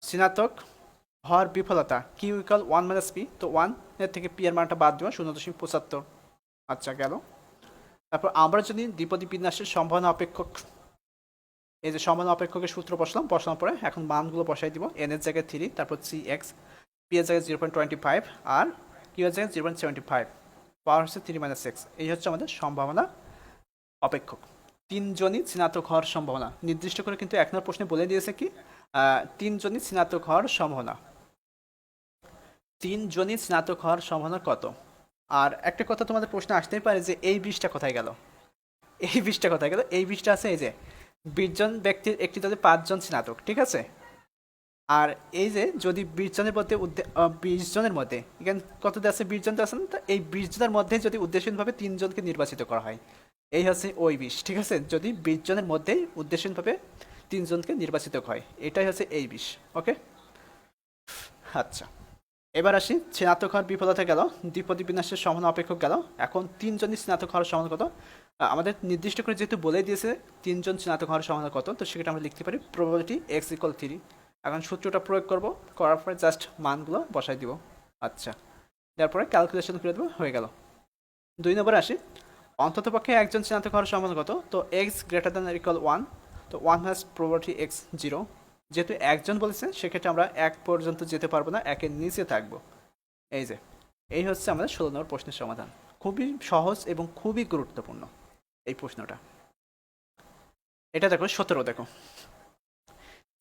স্নাতক হওয়ার বিফলতা q ইকুয়াল 1 মাইনাস p, তো 1 এর থেকে p এর মানটা বাদ দেওয়া 0.75। আচ্ছা গেল। তারপর আমরা যদি দ্বিপদী বিন্যাসের সম্ভাবনা অপেক্ষক, এই যে সম্ভাবনা অপেক্ষকের সূত্র বসানোর পরে এখন মানগুলো বসাই দিব, n এর জায়গায় 3, তারপর cx, p এর জায়গায় 0.25 আর q এর জায়গায় 0.75, পাওয়ার হচ্ছে 3 - x। এই হচ্ছে আমাদের সম্ভাবনা অপেক্ষক। 3 জনই স্নাতক হওয়ার সম্ভাবনা নির্দিষ্ট করে কিন্তু 1 নম্বর প্রশ্নে বলে দিয়েছে কি 3 জনই স্নাতক হওয়ার সম্ভাবনা। 3 জনই স্নাতক হওয়ার সম্ভাবনা কত? আর একটা কথা তোমাদের প্রশ্ন আসতেই পারে যে এই 20টা কোথায় গেল, এই 20টা কোথায় গেল? এই 20টা আছে এই যে 20 জন ব্যক্তির একটি দলে 5 জন স্নাতক। ঠিক আছে, আর এই যে যদি 20 জনের মধ্যে 20 জনের মধ্যে এখানে কত আছে, 20 জন আছে না, তো এই 20 জনের মধ্যে যদি উদ্দেশ্যহীনভাবে 3 জনকে নির্বাচিত করা হয়, এই হচ্ছে ওই 20। ঠিক আছে, যদি 20 জনের মধ্যেই উদ্দেশ্যহীনভাবে 3 জনকে নির্বাচিত হয়, এটাই হচ্ছে এই 20। ওকে, আচ্ছা এবার আসি স্নাতক হওয়ার বিফলতা গেল, দ্বিপদী বিন্যাসের সমাধান অপেক্ষক গেল। এখন তিনজনই স্নাতক হওয়ার সমাধান কত, আমাদের নির্দিষ্ট করে যেহেতু বলে দিয়েছে তিনজন স্নাতক হওয়ার সমাধান কত, তো সেক্ষেত্রে আমরা লিখতে পারি প্রবাবিলিটি এক্স ইকুয়াল 3। এখন সূত্রটা প্রয়োগ করব, করার পরে জাস্ট মানগুলো বসাই দিব। আচ্ছা, তারপরে ক্যালকুলেশন করে দেবো, হয়ে গেল। 2 নম্বরে আসি, অন্ততপক্ষে একজন স্নাতক হওয়ার সমাধান কত, তো এক্স গ্রেটার দ্যান ইকুয়াল 1, তো 1 হ্যাজ প্রবাবিলিটি এক্স 0। যেহেতু একজন বলেছে সেক্ষেত্রে আমরা 1 পর্যন্ত যেতে পারবো না, 1-এর নিচে থাকবো। এই যে, এই হচ্ছে আমাদের 16 নম্বর প্রশ্নের সমাধান। খুবই সহজ এবং খুবই গুরুত্বপূর্ণ এই প্রশ্নটা। এটা দেখো 17, দেখো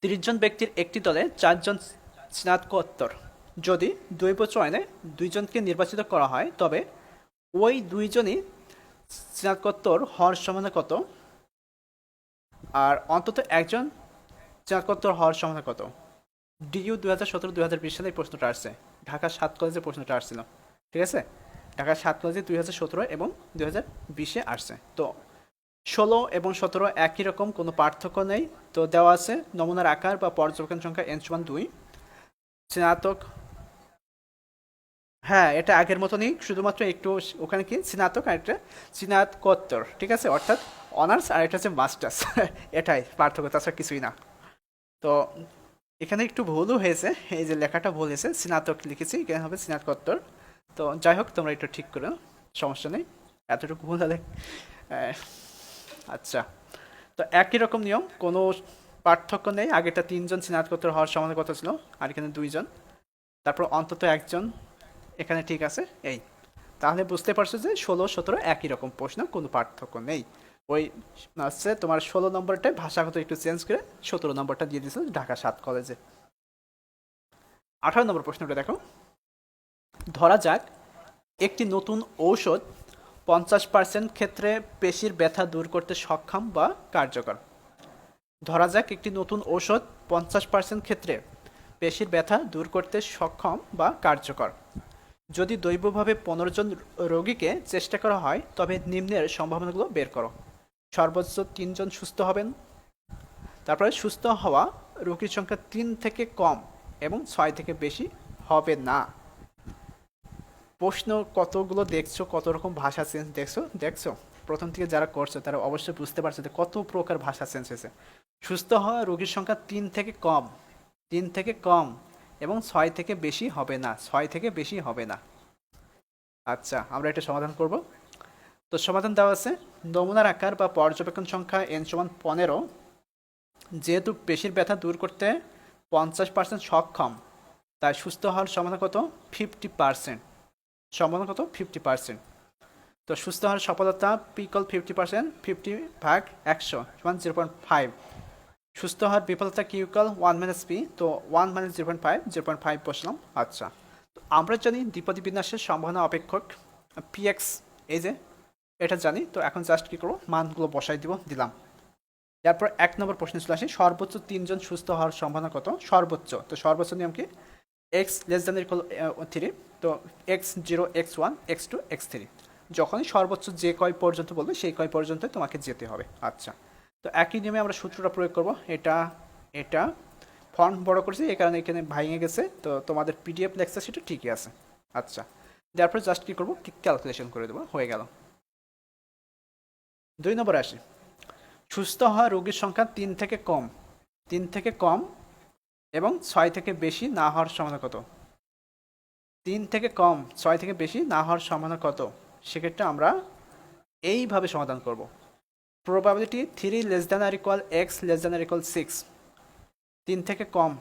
30 জন ব্যক্তির একটি দলে 4 জন স্নাতকোত্তর, যদি দৈব চয়নে 2 জনকে নির্বাচিত করা হয় তবে ওই 2 জনই স্নাতকোত্তর হওয়ার সমান কত, আর অন্তত একজন স্নাতকোত্তর হওয়ার সমান কত। ডিইউ 2017-2020 সালে এই প্রশ্নটা আসছে, ঢাকা 7 কলেজে প্রশ্নটা আসছিল। ঠিক আছে, ঢাকা 7 কলেজে 2017 এবং 2020-এ আসছে। তো 16 এবং 17 একই রকম, কোনো পার্থক্য নেই। তো দেওয়া আছে নমুনার আকার বা পর্যবেক্ষণ সংখ্যা n=2, স্নাতক, হ্যাঁ এটা আগের মতনই, শুধুমাত্র একটু ওখানে কি স্নাতক আর একটা স্নাতকোত্তর, ঠিক আছে, অর্থাৎ অনার্স আর এটা হচ্ছে মাস্টার্স এটাই পার্থক্য, তাছাড়া কিছুই না। তো এখানে একটু ভুলও হয়েছে, এই যে লেখাটা ভুল হয়েছে, স্নাতক লিখেছি, এখানে হবে স্নাতকোত্তর। তো যাই হোক, তোমরা একটু ঠিক করো, সমস্যা নেই, এতটুকু ভুল হলে। আচ্ছা, তো একই রকম নিয়ম, কোনো পার্থক্য নেই। আগেটা 3 জন স্নাতকোত্তর হওয়ার সমাধান কথা ছিল, আর এখানে 2 জন, তারপর অন্তত একজন, এখানে ঠিক আছে। এই তাহলে বুঝতে পারছো যে 16-17 একই রকম প্রশ্ন, কোনো পার্থক্য নেই। ওই হচ্ছে তোমার 16 নম্বরটায় ভাষাগত একটু চেঞ্জ করে 17 নম্বরটা দিয়ে দিয়েছিল ঢাকা 7 কলেজে। 18 নম্বর প্রশ্নটা দেখো, ধরা যাক একটি নতুন ঔষধ 50% ক্ষেত্রে পেশির ব্যথা দূর করতে সক্ষম বা কার্যকর। ধরা যাক একটি নতুন ঔষধ 50% ক্ষেত্রে পেশির ব্যথা দূর করতে সক্ষম বা কার্যকর। যদি দৈবভাবে 15 জন রোগীকে চেষ্টা করা হয় তবে নিম্নের সম্ভাবনাগুলো বের করো। সর্বোচ্চ 3 জন সুস্থ হবেন, তারপরে সুস্থ হওয়া রোগীর সংখ্যা 3 থেকে কম এবং 6 থেকে বেশি হবে না। প্রশ্ন কতগুলো দেখছো, কত রকম ভাষা চেঞ্জ দেখছো। প্রথম থেকে যারা করছো তারা অবশ্যই বুঝতে পারছো যে কত প্রকার ভাষা চেঞ্জ হয়েছে। সুস্থ হওয়া রোগীর সংখ্যা 3 থেকে কম, 3 থেকে কম এবং 6 থেকে বেশি হবে না, 6 থেকে বেশি হবে না। আচ্ছা, আমরা এটা সমাধান করব। তো সমাধান দেওয়া আছে, নমুনার আকার বা পর্যবেক্ষণ সংখ্যা n=15, যেহেতু পেশির ব্যথা দূর করতে 50% সক্ষম, তাই সুস্থ হওয়ার সম্ভাবনা কত, 50%। সম্ভাবনা কত, 50%। তো সুস্থ হওয়ার সফলতা p=50%, 50/100 = 0.5। সুস্থ হওয়ার বিফলতা q=1 - p, তো 1 - 0.5, 0.5 বসলাম। আচ্ছা, তো আমরা জানি দ্বিপদী বিন্যাসের সম্ভাবনা অপেক্ষক px, এই যে এটা জানি। তো এখন জাস্ট কি করবো, মানগুলো বসাই দিলাম। তারপর 1 নম্বর প্রশ্নে চলে আসি, সর্বোচ্চ 3 জন সুস্থ হওয়ার সম্ভাবনা কত, সর্বোচ্চ। তো সর্বোচ্চ নিয়ম কি, x<3, তো x0, x1, x2, x3, যখনই সর্বোচ্চ যে কয় পর্যন্ত বলবে সেই কয় পর্যন্ত তোমাকে যেতে হবে। আচ্ছা, তো একই নিয়মে আমরা সূত্রটা প্রয়োগ করব। এটা ফন্ট বড় করছি এই কারণে এখানে ভেঙে গেছে, তো তোমাদের পিডিএফ লেখছে সেটা ঠিকই আছে। আচ্ছা, তারপর জাস্ট কি করবো, ক্যালকুলেশন করে দেবো, হয়ে গেল। 2 নম্বরে আসি, সুস্থ হওয়া রোগীর সংখ্যা 3 থেকে কম, 3 থেকে কম এবং 6 থেকে বেশি না হওয়ার সম্ভাবনা কত। 3 থেকে কম, 6 থেকে বেশি না হওয়ার সম্ভাবনা কত, সেক্ষেত্রে আমরা এইভাবে সমাধান করব। প্রবাবিলিটি 3 < x < 6, 3 থেকে কম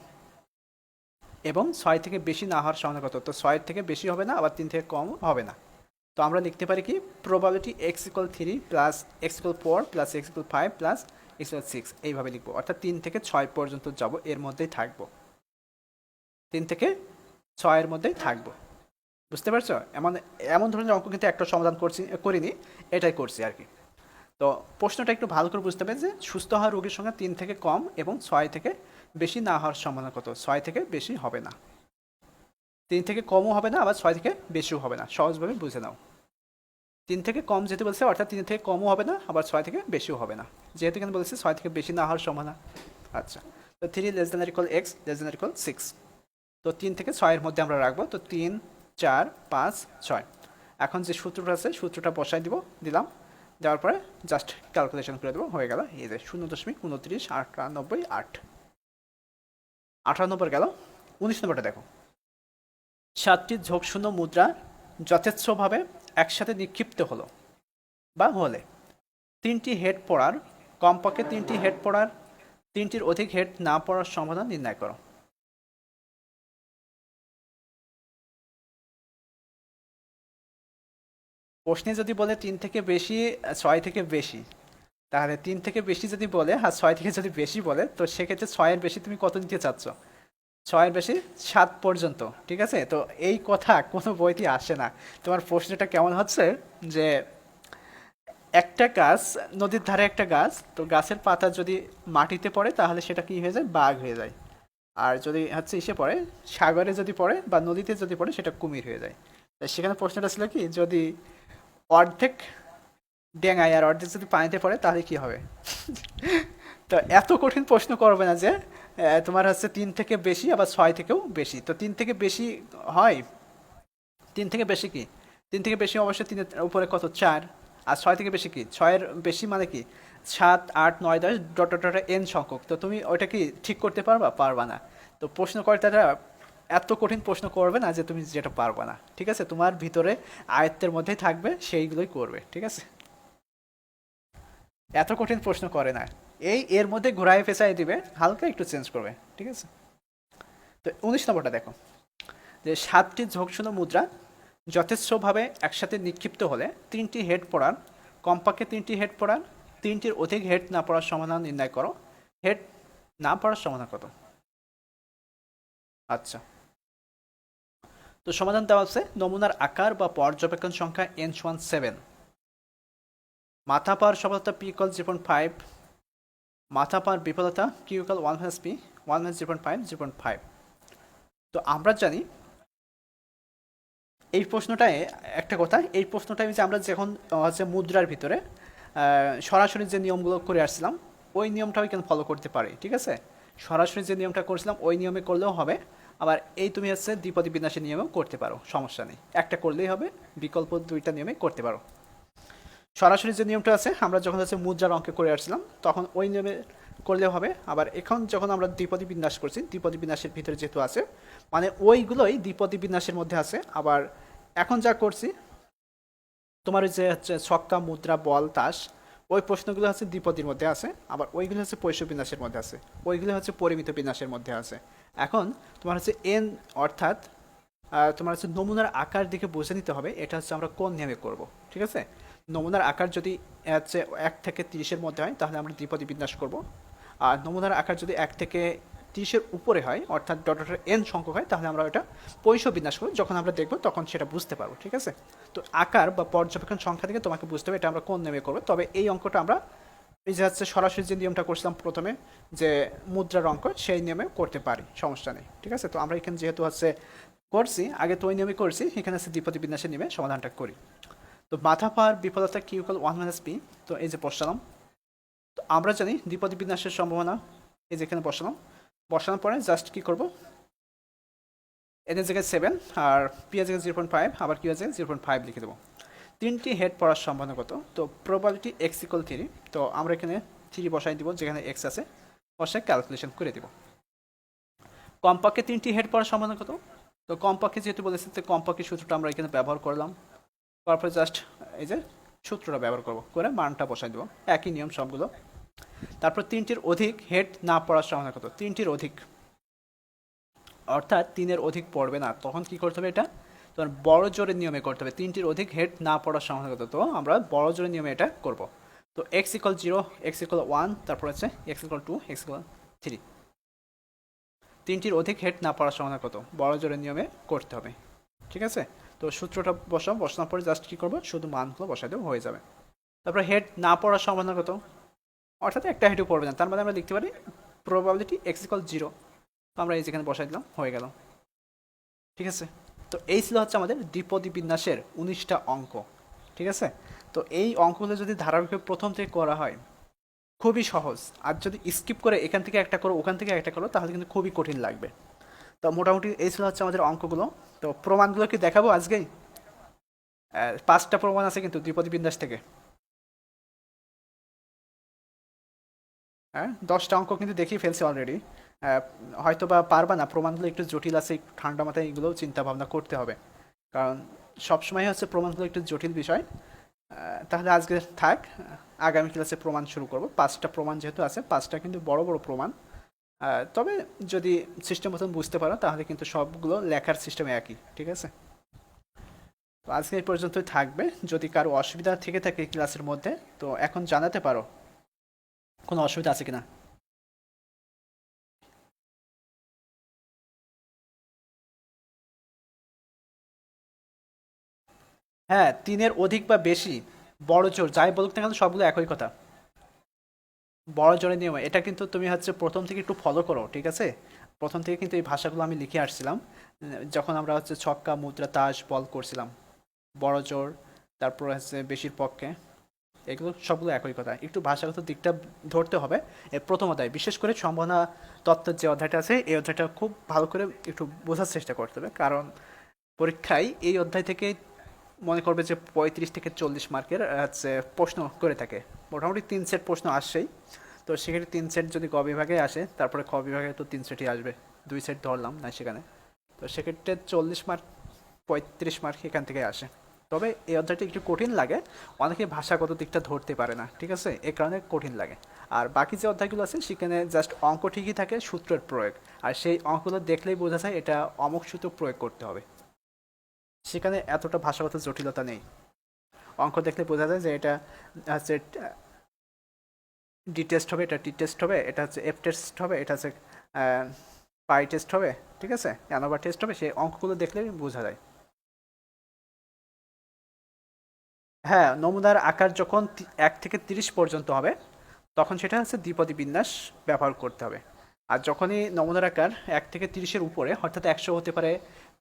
এবং 6 থেকে বেশি না হওয়ার সম্ভাবনা কত। তো 6 থেকে বেশি হবে না, আবার 3 থেকে কম হবে না। তো আমরা লিখতে পারি কি, probability x=3 plus x=4 plus x=5 plus x=6, এইভাবে লিখবো। অর্থাৎ 3 থেকে 6 পর্যন্ত যাব, এর মধ্যেই থাকবো, 3 থেকে 6-এর মধ্যেই থাকবো। বুঝতে পারছো, এমন ধরনের অঙ্ক কিন্তু একটা সমাধান করিনি, এটাই করছি আর কি। তো প্রশ্নটা একটু ভালো করে বুঝতে হবে যে সুস্থ হওয়া রোগীর সংখ্যা 3 থেকে কম এবং 6 থেকে বেশি না হওয়ার সম্ভাবনা কত, 6 থেকে বেশি হবে না, 3 থেকে কমও হবে না, আবার 6 থেকে বেশিও হবে না। সহজভাবে বুঝে নাও, 3 থেকে কম যেতে বলছে, অর্থাৎ 3 থেকে কমও হবে না, আবার 6 থেকে বেশিও হবে না, যেহেতু এখানে বলেছে 6 থেকে বেশি না হওয়ার সম্ভাবনা। আচ্ছা, তো 3 < x < 6। তো 3 থেকে 6-এর মধ্যে আমরা রাখবো। তো 3, 4, 5, 6। এখন যে সূত্রটা আছে সূত্রটা বসাই দিলাম। দেওয়ার পরে জাস্ট ক্যালকুলেশন করে দেবো, হয়ে গেল। এই যে 0.2998, 18 নম্বর গেল। 19 নম্বরটা দেখো, 7টি ঝোঁকশূন্য মুদ্রা যথেচ্ছভাবে একসাথে নিক্ষিপ্ত হলো বা হলে 3টি হেড পড়ার, কমপক্ষে 3টি হেড পড়ার, 3টির অধিক হেড না পড়ার সমাধান নির্ণয় করো। প্রশ্নে যদি বলে 3 থেকে বেশি, 6 থেকে বেশি, তাহলে 3 থেকে বেশি যদি বলে আর 6 থেকে যদি বেশি বলে, তো সেক্ষেত্রে 6-এর বেশি তুমি কত নিতে চাচ্ছ? 6-এর বেশি 7 পর্যন্ত, ঠিক আছে? তো এই কথা কোনো বইতে আসে না। তোমার প্রশ্নটা কেমন হচ্ছে যে একটা গাছ, নদীর ধারে একটা গাছ, তো গাছের পাতা যদি মাটিতে পড়ে তাহলে সেটা কি হয়ে যায়? বাঘ হয়ে যায়। আর যদি হচ্ছে ইসে পড়ে, সাগরে যদি পড়ে বা নদীতে যদি পড়ে, সেটা কুমির হয়ে যায়। তাই সেখানে প্রশ্নটা ছিল কি, যদি অর্ধেক ডেঙায় আর অর্ধেক যদি পানিতে পড়ে তাহলে কি হবে? তো এত কঠিন প্রশ্ন করবে না যে তোমার হচ্ছে 3 থেকে বেশি আবার 6 থেকেও বেশি। তো 3 থেকে বেশি হয়, 3 থেকে বেশি কি, 3 থেকে বেশি অবশ্যই 3-এর উপরে কত? 4। আর 6 থেকে বেশি কি, 6-এর বেশি মানে কি 7, 8, 9, 10 ডট ডট ডট এন সংখ্যক। তো তুমি ওইটা কি ঠিক করতে পারবা না। তো প্রশ্নকর্তারা এত কঠিন প্রশ্ন করবে না যে তুমি যেটা পারবা না, ঠিক আছে? তোমার ভিতরে আয়ত্তের মধ্যেই থাকবে, সেইগুলোই করবে, ঠিক আছে? এত কঠিন প্রশ্ন করে না, এর মধ্যে ঘোরায় পেঁচাই দিবে, হালকা একটু চেঞ্জ করবে, ঠিক আছে? তো 19 নম্বরটা দেখো, যে 7টি ঝোঁকশূন্য মুদ্রা যথেচ্ছভাবে একসাথে নিক্ষিপ্ত হলে 3টি হেড পড়ার, কমপক্ষে 3টি হেড পড়ার, 3টির অধিক হেড না পড়ার সমাধান নির্ণয় করো। হেড না পড়ার সমাধান কত? আচ্ছা, তো সমাধান দেওয়া আছে, নমুনার আকার বা পর্যবেক্ষণ সংখ্যা n=7, মাথা পাওয়ার সফলতা p=0.5, মাথা পাওয়ার বিফলতা q=1 - p, 1 - 0.5, 0.5। তো আমরা জানি এই প্রশ্নটায় একটা কথা, এই প্রশ্নটায় যে আমরা যখন হচ্ছে মুদ্রার ভিতরে সরাসরি যে নিয়মগুলো করে আসছিলাম, ওই নিয়মটাও কিন্তু ফলো করতে পারি, ঠিক আছে? সরাসরি যে নিয়মটা করছিলাম ওই নিয়মে করলেও হবে। আবার এই তুমি হচ্ছে দ্বিপদী বিন্যাসের নিয়মেও করতে পারো, সমস্যা নেই। একটা করলেই হবে, বিকল্প 2টা নিয়মে করতে পারো। সরাসরি যে নিয়মটা আছে আমরা যখন হচ্ছে মুদ্রার অঙ্কে করে আসছিলাম তখন ওই নিয়মে করলেও হবে। আবার এখন যখন আমরা দ্বিপদী বিন্যাস করছি, দ্বিপদী বিন্যাসের ভিতরে যেহেতু আছে, মানে ওইগুলোই দ্বিপদী বিন্যাসের মধ্যে আছে। আবার এখন যা করছি তোমার ওই যে হচ্ছে ছক্কা, মুদ্রা, বল, তাস, ওই প্রশ্নগুলো হচ্ছে দ্বিপদীর মধ্যে আছে। আবার ওইগুলো হচ্ছে পৈশ বিন্যাসের মধ্যে আছে, ওইগুলো হচ্ছে পরিমিত বিন্যাসের মধ্যে আছে। এখন তোমার হচ্ছে এন, অর্থাৎ তোমার হচ্ছে নমুনার আকার দিকে বুঝে নিতে হবে এটা হচ্ছে আমরা কোন নিয়মে করব, ঠিক আছে? নমুনার আকার যদি হচ্ছে 1 থেকে 30-এর মধ্যে হয় তাহলে আমরা দ্বিপদী বিন্যাস করব। আর নমুনার আকার যদি 1 থেকে 30-এর উপরে হয়, অর্থাৎ ডট ডট এন সংখ্যক হয়, তাহলে আমরা ওটা পৈশ বিন্যাস করব। যখন আমরা দেখব তখন সেটা বুঝতে পারবো, ঠিক আছে? তো আকার বা পর্যবেক্ষণ সংখ্যা থেকে তোমাকে বুঝতে হবে এটা আমরা কোন নিয়মে করবো। তবে এই অঙ্কটা আমরা এই যে হচ্ছে সরাসরি যে নিয়মটা করছিলাম প্রথমে, যে মুদ্রার অঙ্ক, সেই নিয়মে করতে পারি, সমস্যা নেই, ঠিক আছে? তো আমরা এখানে যেহেতু হচ্ছে করছি, আগে তো ওই নিয়মে করছি, এখানে হচ্ছে দ্বিপদী বিন্যাসের নিয়মে সমাধানটা করি। তো মাথা পাওয়ার বিফলতা q=1 - p, তো এই যে বসালাম। তো আমরা জানি দ্বিপদী বিন্যাসের সম্ভাবনা, এই যে এখানে বসানোর পরে জাস্ট কি করব, এন এর জায়গায় 7 আর পি এর জায়গায় 0.5, আবার কিউ এর জায়গায় 0.5 লিখে দেবো। 3টি হেড পড়ার সম্ভাবনা কত? তো প্রবাবিলিটি x=3, তো আমরা এখানে 3 বসাই দিব, যেখানে x আছে বসায় ক্যালকুলেশন করে দিব। কমপক্ষে 3টি হেড পড়ার সম্ভাবনা কত? তো কমপক্ষে যেহেতু বলেছে, তো কমপক্ষে সূত্রটা আমরা এখানে ব্যবহার করলাম। তারপরে জাস্ট এই যে সূত্রটা ব্যবহার করব, করে মানটা বসাই দেবো, একই নিয়ম সবগুলো। তারপর 3টির অধিক হেড না পড়ার সম্ভাবনা কত? 3টির অধিক, অর্থাৎ 3-এর অধিক পড়বে না, তখন কি করতে হবে? এটা তোমার বড় জোরের নিয়মে করতে হবে। 3টির অধিক হেড না পড়ার সম্ভাবনা কত? তো আমরা বড় জোরের নিয়মে এটা করব। তো x=0, x=1, তারপর হচ্ছে x=2, x=3। 3টির অধিক হেড না পড়ার সম্ভাবনা কত? বড় জোরের নিয়মে করতে হবে, ঠিক আছে? তো সূত্রটা বসানোর পরে জাস্ট কি করবো, শুধু মানগুলো বসাই দেবো, হয়ে যাবে। তারপরে হেড না পড়ার সম্ভাবনা কত? অর্থাৎ একটা হেডও পড়বে না, তার মানে আমরা লিখতে পারি প্রবাবিলিটি x=0। তো আমরা এই যেখানে বসাই দিলাম, হয়ে গেল, ঠিক আছে? তো এই ছিল হচ্ছে আমাদের দ্বিপদী বিন্যাসের 19টা অঙ্ক, ঠিক আছে? তো এই অঙ্কগুলো যদি ধারাবাহিকভাবে প্রথম থেকে করা হয় খুবই সহজ, আর যদি স্কিপ করে এখান থেকে একটা করো ওখান থেকে একটা করো তাহলে কিন্তু খুবই কঠিন লাগবে। তো মোটামুটি এই ছিল হচ্ছে আমাদের অঙ্কগুলো। তো প্রমাণগুলো কি দেখাবো আজকেই? 5টা প্রমাণ আছে কিন্তু দ্বিপদী বিন্যাস থেকে। হ্যাঁ, 10টা অঙ্ক কিন্তু দেখিয়ে ফেলছি অলরেডি। হয়তো বা পারবা না, প্রমাণগুলো একটু জটিল আছে, একটু ঠান্ডা মাথায় এগুলোও চিন্তা ভাবনা করতে হবে, কারণ সবসময় হচ্ছে প্রমাণগুলো একটু জটিল বিষয়। তাহলে আজকে থাক, আগামী ক্লাসে প্রমাণ শুরু করব। 5টা প্রমাণ যেহেতু আছে, 5টা কিন্তু বড় বড় প্রমাণ। তবে যদি সিস্টেম মতন বুঝতে পারো তাহলে কিন্তু সবগুলো লেখার সিস্টেম একই, ঠিক আছে? তো আজকে এই পর্যন্তই থাকবে। যদি কারো অসুবিধা থেকে থাকে ক্লাসের মধ্যে, তো এখন জানাতে পারো কোনো অসুবিধা আছে কিনা। হ্যাঁ, 3-এর অধিক বা বেশি, বড় জোর যাই বলুক না কেন সবগুলো একই কথা। বড় জোরের নিয়ম এটা কিন্তু তুমি হচ্ছে প্রথম থেকে একটু ফলো করো, ঠিক আছে? প্রথম থেকে কিন্তু এই ভাষাগুলো আমি লিখে আসছিলাম, যখন আমরা হচ্ছে ছক্কা মুদ্রা তাস বল করছিলাম। বড় জোর, তারপর হচ্ছে বেশির পক্ষে, এগুলো সবগুলো একই কথা। একটু ভাষাগত দিকটা ধরতে হবে। এর প্রথম অধ্যায়, বিশেষ করে সম্ভাবনা তত্ত্বের যে অধ্যায়টা আছে, এই অধ্যায়টা খুব ভালো করে একটু বোঝার চেষ্টা করতে হবে, কারণ পরীক্ষায় এই অধ্যায় থেকে মনে করবে যে 35 থেকে 40 মার্কের হচ্ছে প্রশ্ন করে থাকে। মোটামুটি 3 সেট প্রশ্ন আসছেই। তো সেক্ষেত্রে 3 সেট যদি ক বিভাগে আসে, তারপরে খ বিভাগে তো 3 সেটই আসবে, 2 সেট ধরলাম না সেখানে। তো সেক্ষেত্রে 40 মার্ক, 35 মার্ক এখান থেকে আসে। তবে এই অধ্যায়টা একটু কঠিন লাগে, অনেকে ভাষাগত দিকটা ধরতে পারে না, ঠিক আছে, এ কারণে কঠিন লাগে। আর বাকি যে অধ্যায়গুলো আছে সেখানে জাস্ট অঙ্ক ঠিকই থাকে, সূত্রের প্রয়োগ। আর সেই অঙ্কগুলো দেখলেই বোঝা যায় এটা অমুক সূত্র প্রয়োগ করতে হবে, সেখানে এতটা ভাষাগত জটিলতা নেই। অঙ্ক দেখলে বোঝা যায় যে এটা হচ্ছে ডি টেস্ট হবে, এটা টি টেস্ট হবে, এটা হচ্ছে এফ টেস্ট হবে, এটা হচ্ছে পাই টেস্ট হবে, ঠিক আছে, অ্যানোভা টেস্ট হবে, সেই অঙ্কগুলো দেখলে বোঝা যায়। হ্যাঁ, নমুনার আকার যখন 1 থেকে 30 পর্যন্ত হবে, তখন সেটা হচ্ছে দ্বিপদী বিন্যাস ব্যবহার করতে হবে। আর যখনই নমুনার আকার 1 থেকে 30-এর উপরে, অর্থাৎ 100 হতে পারে,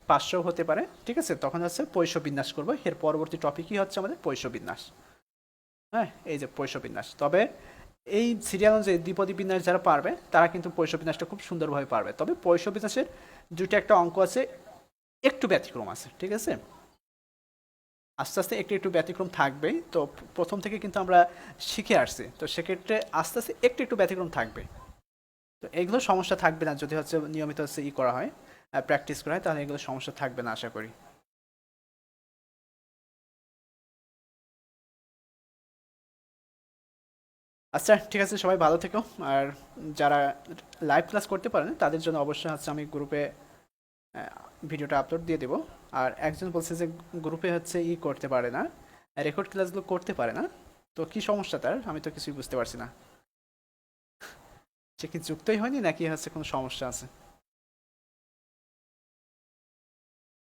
500 হতে পারে, ঠিক আছে, তখন হচ্ছে পৈষ্য বিন্যাস করবো। এর পরবর্তী টপিকই হচ্ছে আমাদের পৈষ্য বিন্যাস। হ্যাঁ, এই যে পৈষ্য বিন্যাস। তবে এই সিরিয়াল অনুযায়ী দ্বিপদী বিন্যাস যারা পারবে তারা কিন্তু পৈষ্য বিন্যাসটা খুব সুন্দরভাবে পারবে। তবে পৈষ্য বিন্যাসের দুইটা একটা অঙ্ক আছে, একটু ব্যতিক্রম আছে, ঠিক আছে? আস্তে আস্তে একটু একটু ব্যতিক্রম থাকবেই। তো প্রথম থেকে কিন্তু আমরা শিখে আসছি, তো সেক্ষেত্রে আস্তে আস্তে একটু একটু ব্যতিক্রম থাকবে। তো এগুলো সমস্যা থাকবে না যদি হচ্ছে নিয়মিত হচ্ছে করা হয়, প্র্যাকটিস করা হয়, তাহলে এগুলো সমস্যা থাকবে না আশা করি। আচ্ছা, ঠিক আছে, সবাই ভালো থেকো। আর যারা লাইভ ক্লাস করতে পারেন তাদের জন্য অবশ্যই হচ্ছে আমি গ্রুপে ভিডিওটা আপলোড দিয়ে দেবো। আর একজন বলছে যে গ্রুপে হচ্ছে করতে পারে না, রেকর্ড ক্লাসগুলো করতে পারে না। তো কি সমস্যা তার, আমি তো কিছুই বুঝতে পারছি না। সে কি যুক্তই হয়নি নাকি হচ্ছে কোনো সমস্যা আছে?